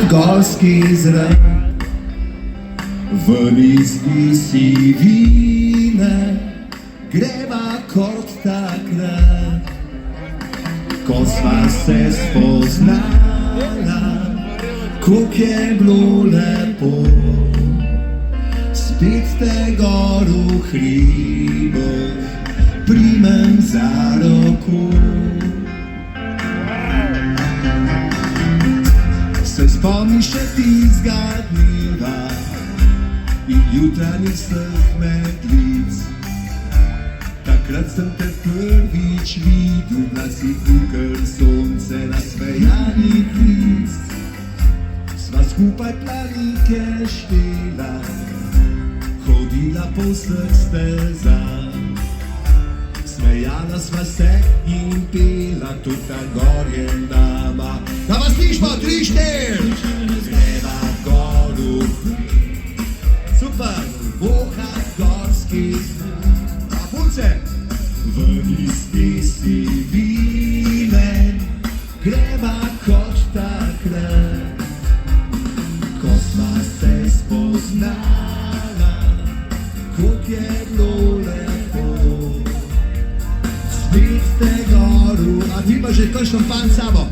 Gorski zrak, v listi sivine, greva kot takrat, ko sva se spoznala, koliko je bilo lepo. Spet te gor v hribih primem za roko. Se spomniš še tistega dneva in jutranjih vseh medlic? Takrat sem te prvič videl, da si kukar sonce nasmejanih lic. Sva skupaj planike štela, hodila po vseh stezah. Smejala sva se in pela, tudi ta gor je nama. Da vas slišimo, 3, 4! Greva gor v hrib. Super! Bohat gorski zrak. A punce! V listi sivine, greva kot takrat, ko sva se spoznala, koliko je bilo lepo. Spet te goru, a ti pa že kaj šampan s sabo?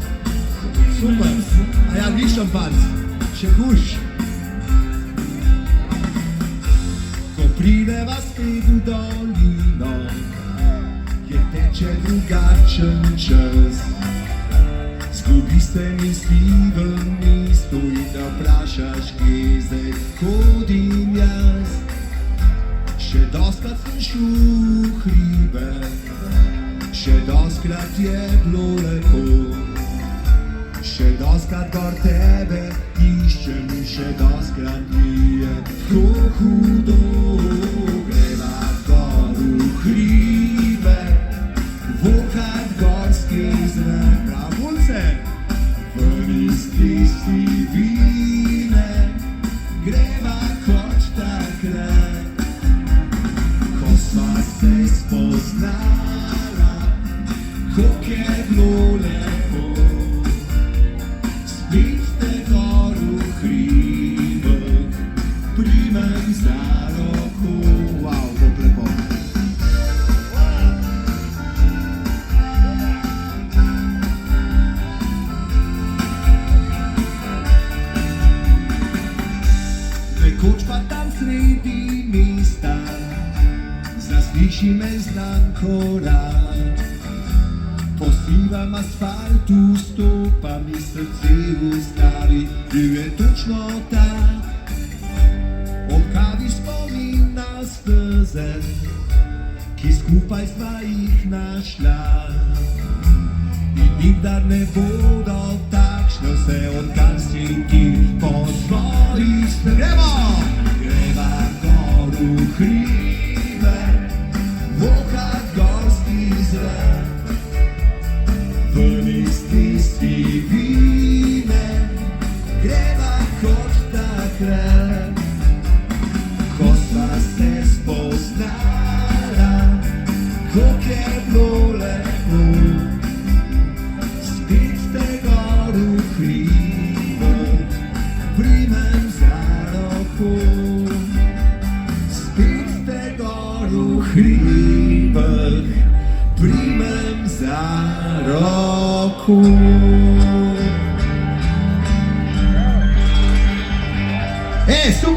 Super, a ja, ni šampan, še huš. Ko prideva spet v dolino, je teče drugačen čas. Zgubi se misli v mestu in da vprašaš, kje zdaj hodim jaz. Še dostkrat sem šel v hribe, še dostkrat je bilo lepo. Še dostkrat gor tebe iščem in še dostkrat mi je tako hudo. Greva gor v hribe, vohat gorski zrak. Pravulce! V listi sivine, greva kot takrat, ko sva se spoznala, koliko je bilo lepo. Spet te gor v hribih primem za roko. Wow, bo lepo. Nekoč pa tam sredi mesta zasliši me znan korak. Po sivem asfaltu stopam in srce ustavi, bil je točno tak. Ob kavi spomin na steze, ki skupaj sva jih našla. In nikdar ne bodo takšne vse, odkar si ti po svojih gremo! Greva gor v hribe, vohat gorski zrak. V listi sivine, greva kot takrat, ko sva se spoznala, koliko je bilo lepo. Spet te gor v hribih primem za roko. Spet te gor v hribih primem za roko. Super!